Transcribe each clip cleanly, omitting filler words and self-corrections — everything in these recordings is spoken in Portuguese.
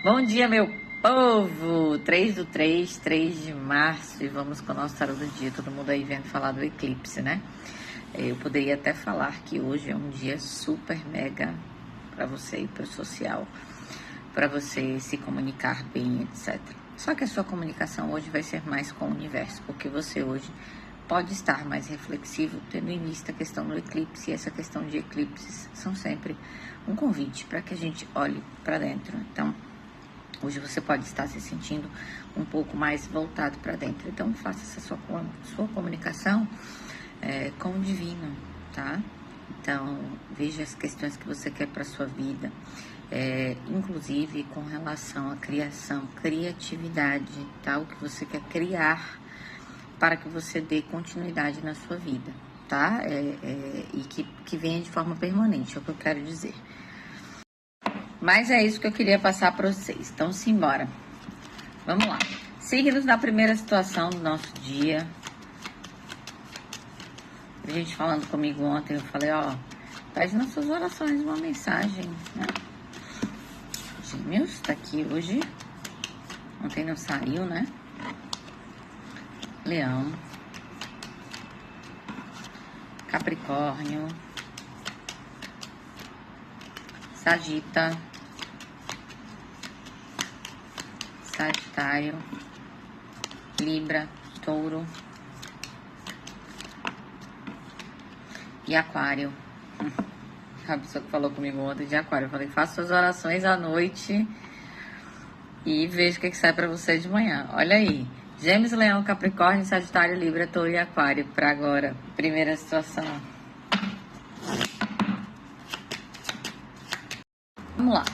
Bom dia, meu povo! 3/3, 3 de março, e vamos com o nosso tarô do dia. Todo mundo aí vendo falar do eclipse, né? Eu poderia até falar que hoje é um dia super mega para você e para o social, para você se comunicar bem, etc. Só que a sua comunicação hoje vai ser mais com o universo, porque você hoje pode estar mais reflexivo, tendo em vista a questão do eclipse, e essa questão de eclipses são sempre um convite para que a gente olhe para dentro. Então, hoje você pode estar se sentindo um pouco mais voltado para dentro. Então, faça essa sua comunicação com o divino, tá? Então, veja as questões que você quer para sua vida, inclusive com relação à criação, criatividade, tá? O que você quer criar para que você dê continuidade na sua vida, tá? E que venha de forma permanente, é o que eu quero dizer. Mas é isso que eu queria passar para vocês. Então, simbora. Vamos lá. Signos na primeira situação do nosso dia. A gente falando comigo ontem, eu falei, pede nas suas orações uma mensagem, né? Gêmeos, tá aqui hoje. Ontem não saiu, né? Leão. Capricórnio. Sagita. Sagitário, Libra, Touro e Aquário. A pessoa que falou comigo ontem de Aquário, eu falei, faça suas orações à noite e veja o que sai pra você de manhã. Olha aí, Gêmeos, Leão, Capricórnio, Sagitário, Libra, Touro e Aquário pra agora. Primeira situação. Vamos lá.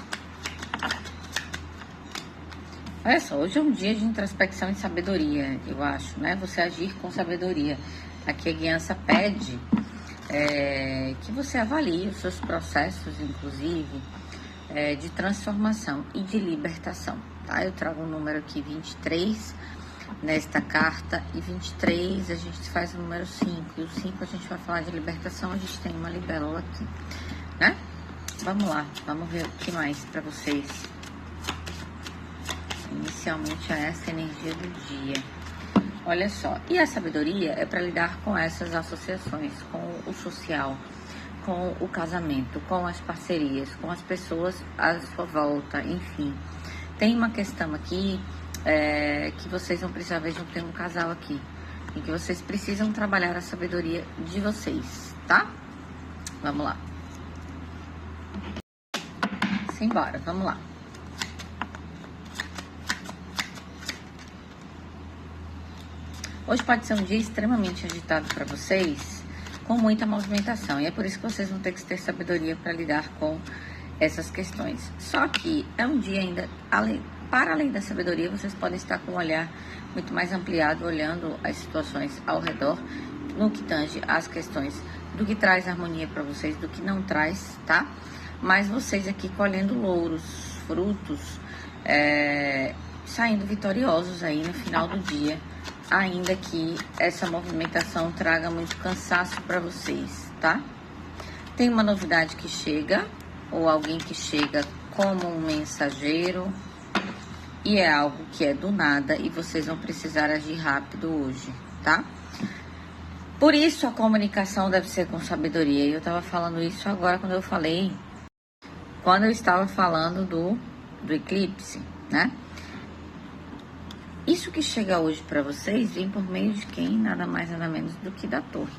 Olha só, hoje é um dia de introspecção e sabedoria, eu acho, né? Você agir com sabedoria. Aqui a guiança pede que você avalie os seus processos, inclusive, de transformação e de libertação, tá? Eu trago um número aqui, 23, nesta carta, e 23 a gente faz o número 5, e o 5 a gente vai falar de libertação, a gente tem uma libélula aqui, né? Vamos lá, vamos ver o que mais para vocês. Inicialmente é essa energia do dia. Olha só, e a sabedoria é para lidar com essas associações, com o social, com o casamento, com as parcerias, com as pessoas à sua volta, enfim. Tem uma questão aqui que vocês vão precisar, vejam, tem um casal aqui, em que vocês precisam trabalhar a sabedoria de vocês, tá? Vamos lá. Simbora, vamos lá. Hoje pode ser um dia extremamente agitado para vocês, com muita movimentação. E é por isso que vocês vão ter que ter sabedoria para lidar com essas questões. Só que é um dia ainda, para além da sabedoria, vocês podem estar com um olhar muito mais ampliado, olhando as situações ao redor, no que tange as questões do que traz harmonia para vocês, do que não traz, tá? Mas vocês aqui colhendo louros, frutos, saindo vitoriosos aí no final do dia, ainda que essa movimentação traga muito cansaço para vocês, tá? Tem uma novidade que chega, ou alguém que chega como um mensageiro, e é algo que é do nada, e vocês vão precisar agir rápido hoje, tá? Por isso a comunicação deve ser com sabedoria. E eu tava falando isso agora quando eu estava falando do eclipse, né? Isso que chega hoje para vocês vem por meio de quem? Nada mais, nada menos do que da torre.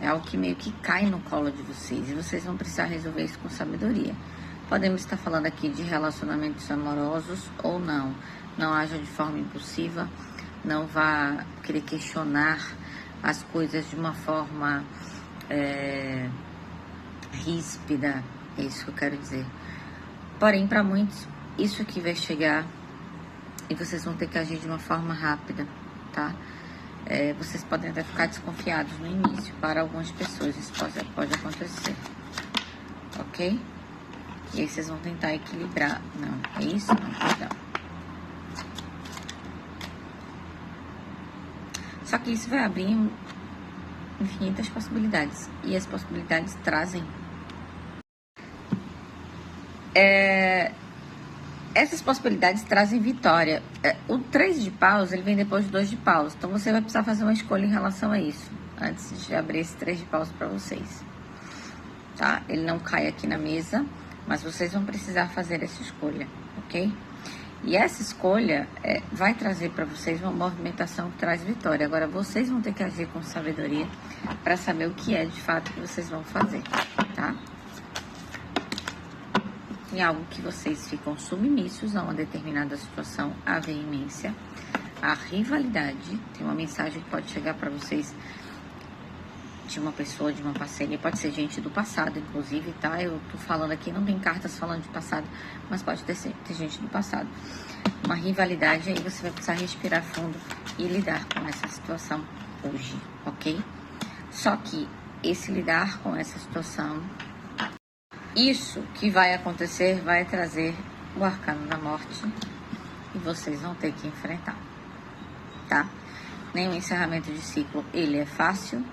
É algo que meio que cai no colo de vocês e vocês vão precisar resolver isso com sabedoria. Podemos estar falando aqui de relacionamentos amorosos ou não. Não haja de forma impulsiva, não vá querer questionar as coisas de uma forma ríspida. É isso que eu quero dizer. Porém, para muitos, isso aqui vai chegar e vocês vão ter que agir de uma forma rápida, tá? Vocês podem até ficar desconfiados no início, para algumas pessoas isso pode acontecer, ok? E aí vocês vão tentar equilibrar. Não, é isso? Não, perdão. Só que isso vai abrir infinitas possibilidades. E as possibilidades trazem essas possibilidades trazem vitória. O 3 de paus, ele vem depois do 2 de paus. Então, você vai precisar fazer uma escolha em relação a isso, antes de abrir esse 3 de paus para vocês. Tá? Ele não cai aqui na mesa, mas vocês vão precisar fazer essa escolha, ok? E essa escolha vai trazer para vocês uma movimentação que traz vitória. Agora, vocês vão ter que agir com sabedoria para saber o que é de fato que vocês vão fazer, tá? Em algo que vocês ficam submissos a uma determinada situação, a veemência, a rivalidade. Tem uma mensagem que pode chegar para vocês de uma pessoa, de uma parceria, pode ser gente do passado, inclusive, tá? Eu tô falando aqui, não tem cartas falando de passado, mas pode ter gente do passado. Uma rivalidade, aí você vai precisar respirar fundo e lidar com essa situação hoje, ok? Só que esse lidar com essa situação, isso que vai acontecer vai trazer o arcano da morte e vocês vão ter que enfrentar, tá? Nenhum encerramento de ciclo, ele é fácil.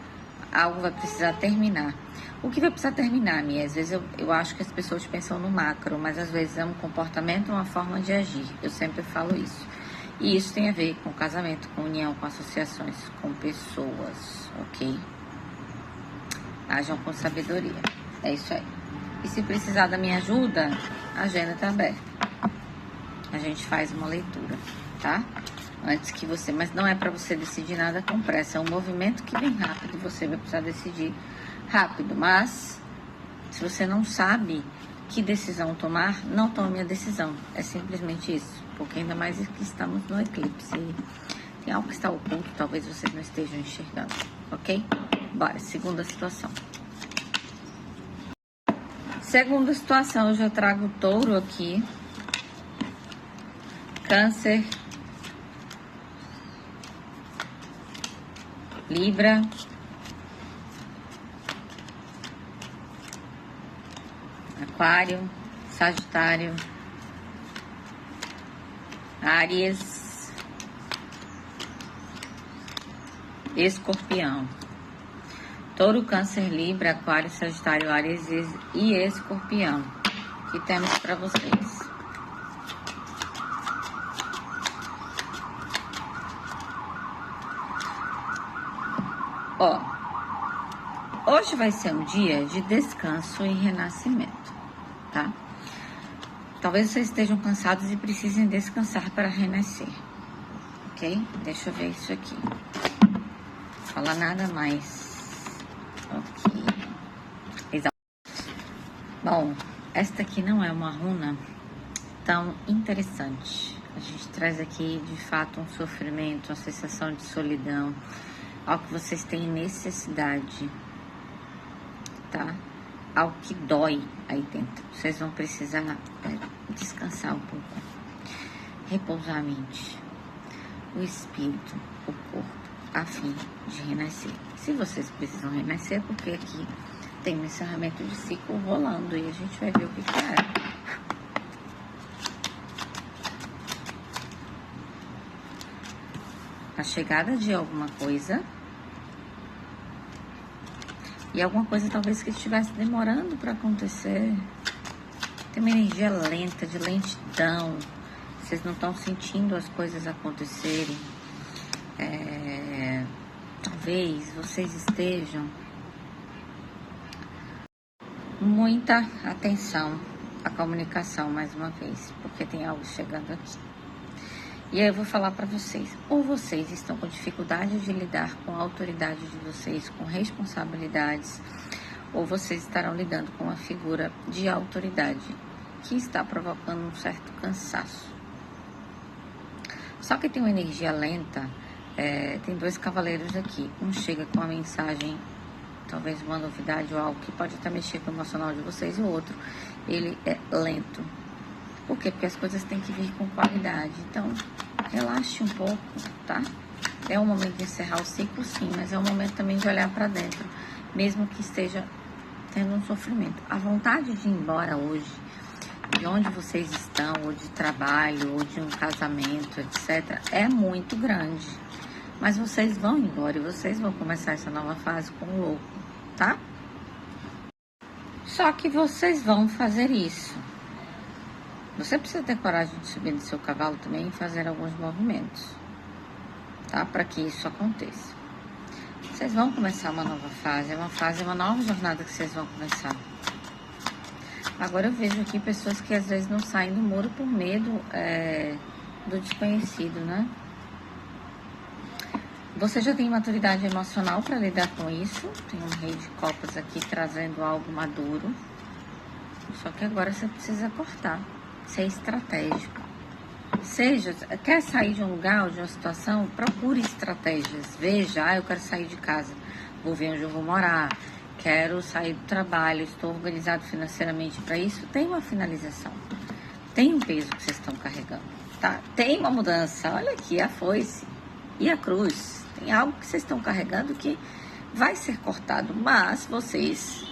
Algo vai precisar terminar. O que vai precisar terminar, Mia? Às vezes eu acho que as pessoas pensam no macro, mas às vezes é um comportamento, uma forma de agir. Eu sempre falo isso. E isso tem a ver com casamento, com união, com associações, com pessoas, ok? Ajam com sabedoria. É isso aí. E se precisar da minha ajuda, a agenda está aberta. A gente faz uma leitura, tá? Antes que você, mas não é para você decidir nada com pressa, é um movimento que vem rápido e você vai precisar decidir rápido, mas se você não sabe que decisão tomar, não tome a decisão, é simplesmente isso, porque ainda mais que estamos no eclipse, tem algo que está oculto, talvez vocês não estejam enxergando, ok? Bora, segunda situação. Segunda situação, eu já trago o touro aqui, câncer, Libra, Aquário, Sagitário, Áries, Escorpião. Touro, Câncer, Libra, Aquário, Sagitário, Áries e Escorpião. Que temos para vocês. Ó, hoje vai ser um dia de descanso e renascimento, tá? Talvez vocês estejam cansados e precisem descansar para renascer, ok? Deixa eu ver isso aqui. Não falar nada mais. Ok. Exato. Bom, esta aqui não é uma runa tão interessante. A gente traz aqui, de fato, um sofrimento, uma sensação de solidão, algo que vocês têm necessidade, tá? Algo que dói aí dentro. Vocês vão precisar descansar um pouco, repousar a mente, o espírito, o corpo, a fim de renascer. Se vocês precisam renascer, porque aqui tem um encerramento de ciclo rolando e a gente vai ver o que é. A chegada de alguma coisa. E alguma coisa talvez que estivesse demorando para acontecer. Tem uma energia lenta, de lentidão. Vocês não estão sentindo as coisas acontecerem. Talvez vocês estejam muita atenção à comunicação mais uma vez, porque tem algo chegando aqui. E aí eu vou falar para vocês, ou vocês estão com dificuldade de lidar com a autoridade de vocês, com responsabilidades, ou vocês estarão lidando com uma figura de autoridade que está provocando um certo cansaço. Só que tem uma energia lenta, tem dois cavaleiros aqui, um chega com uma mensagem, talvez uma novidade ou algo que pode até mexer com o emocional de vocês, e o outro, ele é lento. Por quê? Porque as coisas têm que vir com qualidade. Então, relaxe um pouco, tá? É um momento de encerrar o ciclo, sim, mas é um momento também de olhar para dentro, mesmo que esteja tendo um sofrimento. A vontade de ir embora hoje, de onde vocês estão, ou de trabalho, ou de um casamento, etc., é muito grande. Mas vocês vão embora e vocês vão começar essa nova fase com o louco, tá? Só que vocês vão fazer isso Você precisa ter coragem de subir no seu cavalo também e fazer alguns movimentos, tá? Para que isso aconteça. Vocês vão começar uma nova fase, uma nova jornada que vocês vão começar. Agora eu vejo aqui pessoas que às vezes não saem do muro por medo do desconhecido, né? Você já tem maturidade emocional para lidar com isso. Tem um rei de copas aqui trazendo algo maduro. Só que agora você precisa cortar, ser estratégico. Quer sair de um lugar ou de uma situação? Procure estratégias. Veja, eu quero sair de casa, vou ver onde eu vou morar. Quero sair do trabalho, estou organizado financeiramente para isso. Tem uma finalização. Tem um peso que vocês estão carregando, tá? Tem uma mudança. Olha aqui, a foice e a cruz. Tem algo que vocês estão carregando que vai ser cortado, mas vocês...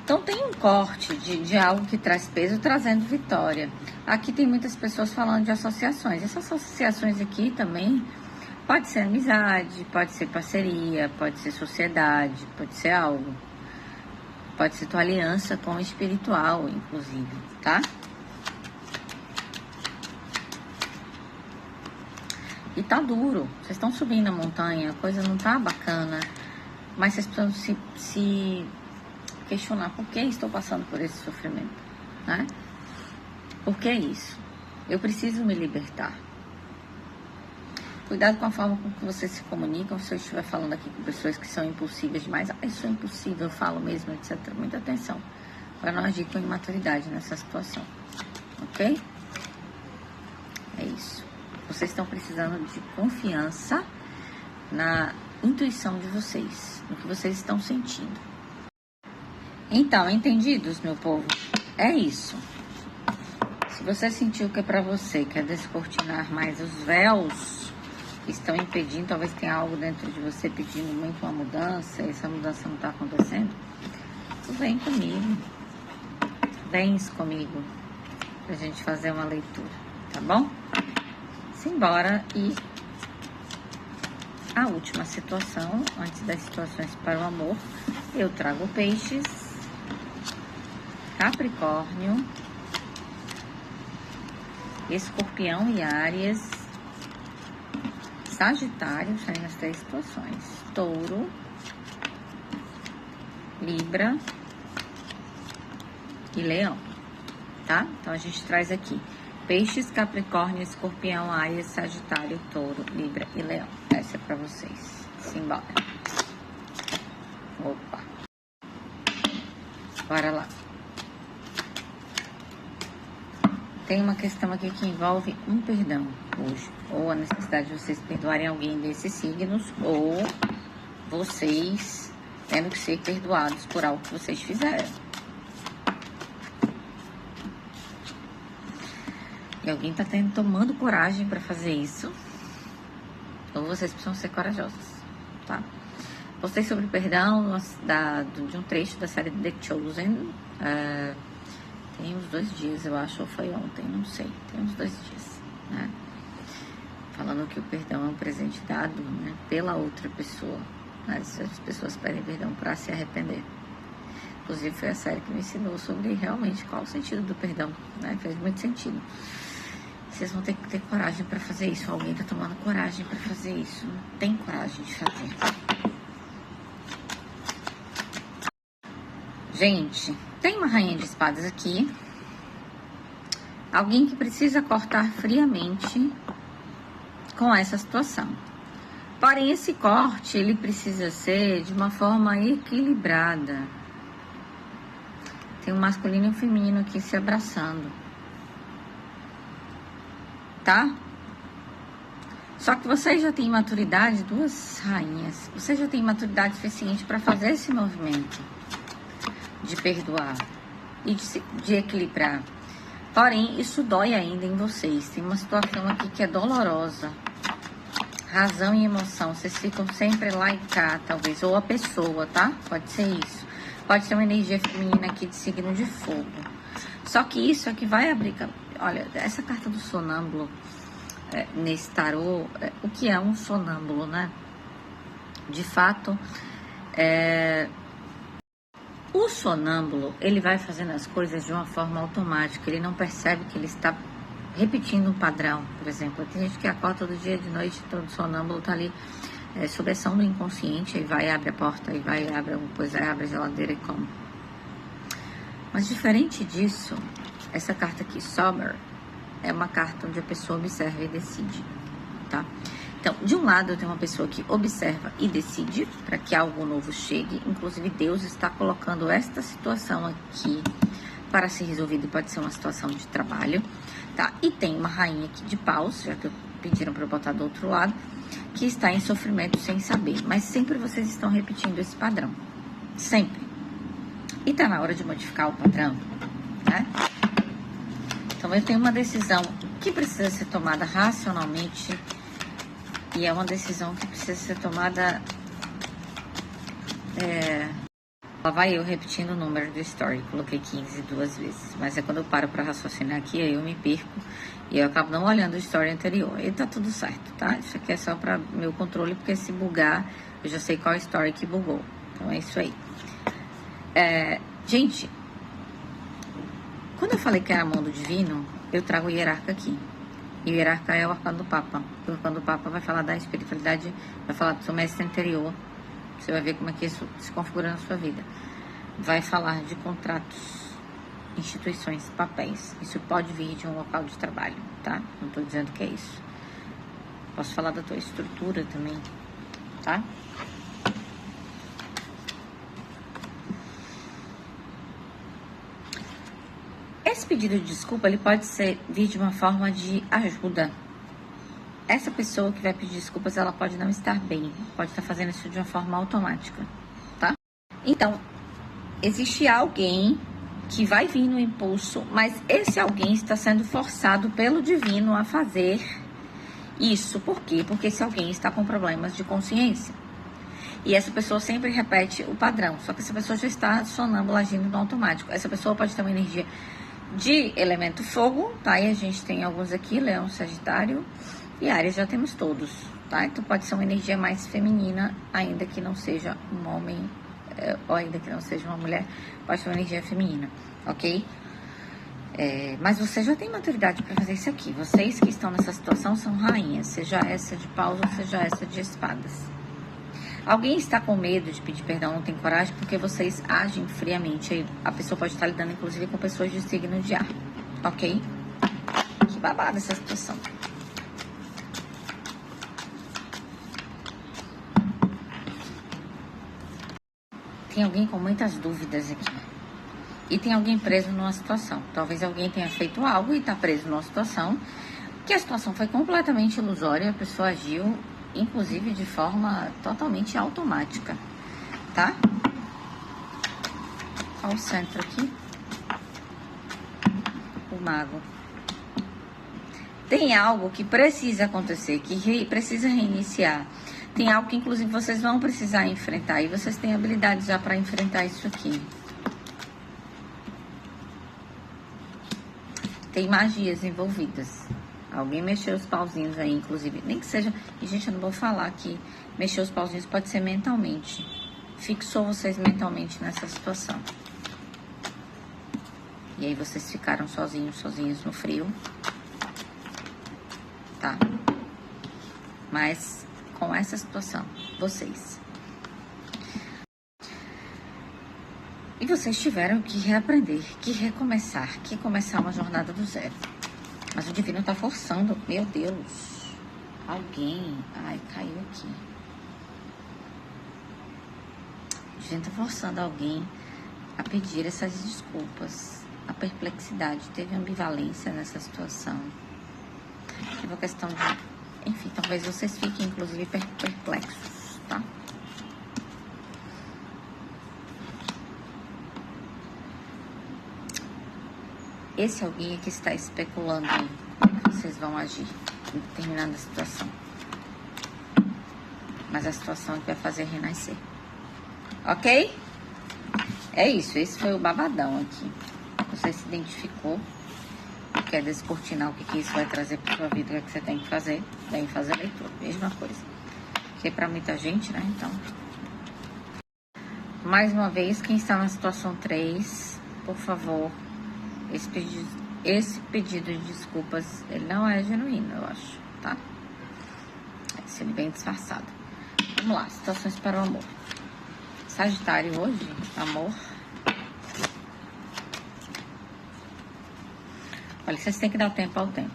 Então tem um corte de algo que traz peso, trazendo vitória. Aqui tem muitas pessoas falando de associações. Essas associações aqui também pode ser amizade, pode ser parceria, pode ser sociedade, pode ser algo. Pode ser tua aliança com o espiritual, inclusive, tá? E tá duro, vocês estão subindo a montanha, a coisa não tá bacana, mas vocês precisam se questionar por que estou passando por esse sofrimento, né? Por que isso? Eu preciso me libertar. Cuidado com a forma com que vocês se comunicam, se eu estiver falando aqui com pessoas que são impulsivas demais, eu sou impulsiva, eu falo mesmo, etc. Muita atenção, para não agir com imaturidade nessa situação, ok? É isso. Vocês estão precisando de confiança na intuição de vocês, no que vocês estão sentindo. Então, entendidos, meu povo? É isso. Se você sentiu que é para você, quer descortinar mais os véus que estão impedindo, talvez tenha algo dentro de você pedindo muito uma mudança, e essa mudança não está acontecendo, vem comigo. Vens comigo pra gente fazer uma leitura, tá bom? Simbora. E a última situação, antes das situações para o amor, eu trago Peixes, Capricórnio, Escorpião e Áries, Sagitário, saindo as 3 situações, Touro, Libra e Leão, tá? Então a gente traz aqui Peixes, Capricórnio, Escorpião, Áries, Sagitário, Touro, Libra e Leão. Essa é pra vocês. Simbora. Opa. Bora lá. Tem uma questão aqui que envolve um perdão hoje. Ou a necessidade de vocês perdoarem alguém desses signos, ou vocês tendo que ser perdoados por algo que vocês fizeram. E alguém tá tomando coragem para fazer isso. Ou vocês precisam ser corajosos, tá? Postei sobre perdão de um trecho da série The Chosen. Tem uns 2 dias, eu acho, ou foi ontem, não sei. Tem uns 2 dias, né? Falando que o perdão é um presente dado, né, pela outra pessoa. As pessoas pedem perdão para se arrepender. Inclusive, foi a série que me ensinou sobre realmente qual o sentido do perdão, né? Fez muito sentido. Vocês vão ter que ter coragem para fazer isso. Alguém tá tomando coragem para fazer isso. Não tem coragem de fazer. Gente, tem uma rainha de espadas aqui. Alguém que precisa cortar friamente com essa situação. Porém, esse corte, ele precisa ser de uma forma equilibrada. Tem um masculino e um feminino aqui se abraçando. Tá? Só que vocês já têm maturidade, 2 rainhas. Vocês já têm maturidade suficiente para fazer esse movimento de perdoar e de equilibrar. Porém, isso dói ainda em vocês. Tem uma situação aqui que é dolorosa. Razão e emoção. Vocês ficam sempre lá e cá, talvez. Ou a pessoa, tá? Pode ser isso. Pode ser uma energia feminina aqui de signo de fogo. Só que isso é que vai abrir... Olha, essa carta do sonâmbulo, nesse tarô, o que é um sonâmbulo, né? De fato, O sonâmbulo, ele vai fazendo as coisas de uma forma automática, ele não percebe que ele está repetindo um padrão. Por exemplo, tem gente que acorda todo dia de noite, todo sonâmbulo tá ali sob ação do inconsciente, e vai, abre a porta, e vai, abre alguma coisa, abre a geladeira e come. Mas diferente disso, essa carta aqui, Sober, é uma carta onde a pessoa observa e decide, tá? Então, de um lado, eu tenho uma pessoa que observa e decide para que algo novo chegue. Inclusive, Deus está colocando esta situação aqui para ser resolvida, e pode ser uma situação de trabalho, tá? E tem uma rainha aqui de paus, já que pediram para eu botar do outro lado, que está em sofrimento sem saber. Mas sempre vocês estão repetindo esse padrão. Sempre. E tá na hora de modificar o padrão, né? Então, eu tenho uma decisão que precisa ser tomada racionalmente. E é uma decisão que precisa ser tomada... Lá vai eu repetindo o número do story. Coloquei 15 duas vezes. Mas é quando eu paro pra raciocinar aqui, aí eu me perco. E eu acabo não olhando o story anterior. E tá tudo certo, tá? Isso aqui é só pra meu controle, porque se bugar, eu já sei qual story que bugou. Então é isso aí. Gente, quando eu falei que era mundo divino, eu trago o hierarca aqui. E o hierarca é o arcano do Papa. O arcano do Papa vai falar da espiritualidade, vai falar do seu mestre interior. Você vai ver como é que isso se configura na sua vida. Vai falar de contratos, instituições, papéis. Isso pode vir de um local de trabalho, tá? Não tô dizendo que é isso. Posso falar da tua estrutura também, tá? Esse pedido de desculpa, ele pode vir de uma forma de ajuda. Essa pessoa que vai pedir desculpas, ela pode não estar bem, pode estar fazendo isso de uma forma automática, tá? Então, existe alguém que vai vir no impulso, mas esse alguém está sendo forçado pelo divino a fazer isso. Por quê? Porque esse alguém está com problemas de consciência. E essa pessoa sempre repete o padrão, só que essa pessoa já está sonâmbula, agindo no automático. Essa pessoa pode ter uma energia de elemento fogo, tá? E a gente tem alguns aqui, Leão, Sagitário e Áries, já temos todos, tá? Então pode ser uma energia mais feminina, ainda que não seja um homem, ou ainda que não seja uma mulher, pode ser uma energia feminina, ok? Mas você já tem maturidade para fazer isso aqui. Vocês que estão nessa situação são rainhas, seja essa de paus ou seja essa de espadas. Alguém está com medo de pedir perdão, não tem coragem, porque vocês agem friamente. Aí a pessoa pode estar lidando, inclusive, com pessoas de signo de ar, ok? Que babada essa situação. Tem alguém com muitas dúvidas aqui. E tem alguém preso numa situação. Talvez alguém tenha feito algo e está preso numa situação que a situação foi completamente ilusória. A pessoa agiu, inclusive, de forma totalmente automática, tá? Olha o centro aqui. O mago. Tem algo que precisa acontecer, que precisa reiniciar. Tem algo que, inclusive, vocês vão precisar enfrentar. E vocês têm habilidade já para enfrentar isso aqui. Tem magias envolvidas. Alguém mexeu os pauzinhos aí, inclusive. Nem que seja... E, gente, eu não vou falar que mexer os pauzinhos pode ser mentalmente. Fixou vocês mentalmente nessa situação. E aí vocês ficaram sozinhos no frio. Tá? Mas com essa situação, vocês. E vocês tiveram que reaprender, que recomeçar, que começar uma jornada do zero. Mas o divino tá forçando. Meu Deus. Alguém. Ai, caiu aqui. O divino tá forçando alguém a pedir essas desculpas. A perplexidade. Teve ambivalência nessa situação. Teve uma questão de... Enfim, talvez vocês fiquem, inclusive, perplexos, tá? Esse alguém aqui está especulando aí como vocês vão agir em determinada situação. Mas a situação que vai fazer renascer. Ok? É isso. Esse foi o babadão aqui. Você se identificou. Quer descortinar o que isso vai trazer para sua vida, o que você tem que fazer. Vem fazer leitura. Mesma coisa. Que é para muita gente, né? Então... Mais uma vez, quem está na situação 3, por favor, esse pedido de desculpas, ele não é genuíno, eu acho, tá? Esse ele vem disfarçado. Vamos lá, situações para o amor. Sagitário hoje, amor. Olha, vocês têm que dar tempo ao tempo.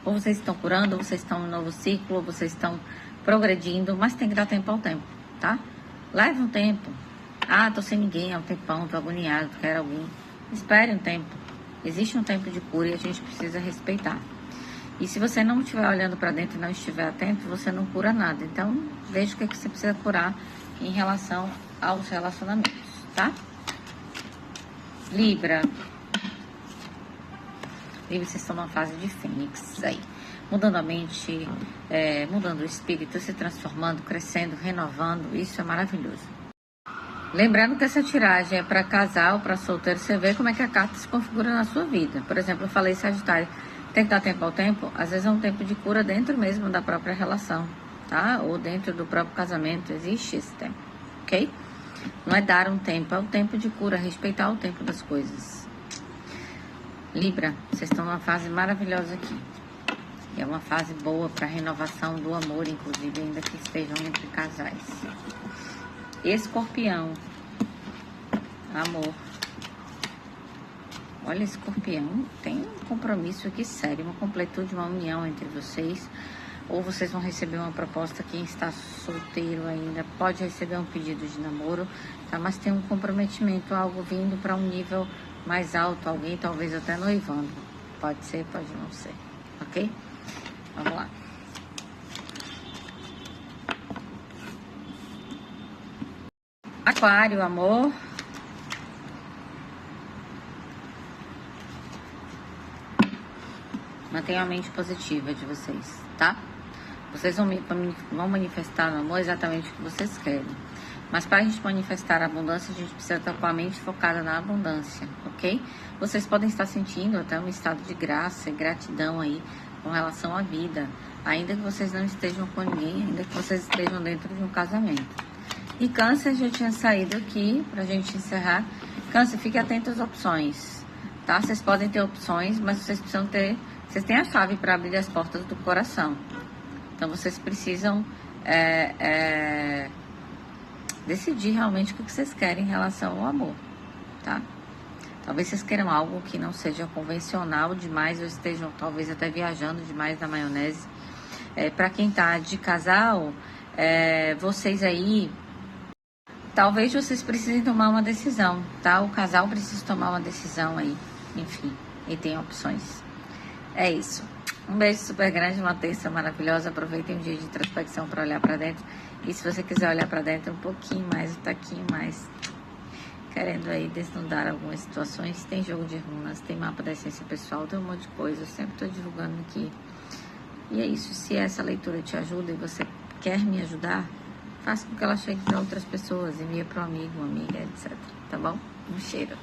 Ou vocês estão curando, ou vocês estão em um novo ciclo, ou vocês estão progredindo, mas tem que dar tempo ao tempo, tá? Leve um tempo. Ah, tô sem ninguém há um tempão, tô agoniado, quero alguém. Espere um tempo. Existe um tempo de cura e a gente precisa respeitar. E se você não estiver olhando para dentro e não estiver atento, você não cura nada. Então, veja o que você precisa curar em relação aos relacionamentos, tá? Libra. Livre, vocês estão numa fase de fênix aí. Mudando a mente, mudando o espírito, se transformando, crescendo, renovando. Isso é maravilhoso. Lembrando que essa tiragem é para casal, para solteiro. Você vê como é que a carta se configura na sua vida. Por exemplo, eu falei Sagitário. Tem que dar tempo ao tempo. Às vezes é um tempo de cura dentro mesmo da própria relação, tá? Ou dentro do próprio casamento. Existe esse tempo, ok? Não é dar um tempo, é o tempo de cura. Respeitar o tempo das coisas. Libra, vocês estão numa fase maravilhosa aqui. É uma fase boa para renovação do amor, inclusive, ainda que estejam entre casais. Escorpião. Amor. Olha, Escorpião, tem um compromisso aqui sério, uma completude, uma união entre vocês. Ou vocês vão receber uma proposta, quem está solteiro ainda pode receber um pedido de namoro, tá? Mas tem um comprometimento, algo vindo para um nível mais alto, alguém talvez até noivando. Pode ser, pode não ser, ok? Vamos lá. Aquário, amor. Mantenha a mente positiva de vocês, tá? Vocês vão manifestar no amor exatamente o que vocês querem. Mas para a gente manifestar a abundância, a gente precisa estar com a mente focada na abundância, ok? Vocês podem estar sentindo até um estado de graça e gratidão aí com relação à vida. Ainda que vocês não estejam com ninguém, ainda que vocês estejam dentro de um casamento. E Câncer já tinha saído aqui, pra gente encerrar. Câncer, fique atento às opções, tá? Vocês podem ter opções, mas vocês precisam ter... Vocês têm a chave para abrir as portas do coração. Então, vocês precisam decidir realmente o que vocês querem em relação ao amor, tá? Talvez vocês queiram algo que não seja convencional demais, ou estejam talvez até viajando demais na maionese. Para quem tá de casal, vocês aí, talvez vocês precisem tomar uma decisão, tá? O casal precisa tomar uma decisão aí, enfim, e tem opções. É isso. Um beijo super grande, uma terça maravilhosa. Aproveitem um dia de introspecção para olhar para dentro. E se você quiser olhar para dentro um pouquinho mais, um taquinho mais, querendo aí desnudar algumas situações, tem jogo de runas, tem mapa da essência pessoal, tem um monte de coisa. Eu sempre estou divulgando aqui. E é isso. Se essa leitura te ajuda e você quer me ajudar, faça com que ela chegue para outras pessoas. Envia para um amigo, uma amiga, etc. Tá bom? Um cheiro.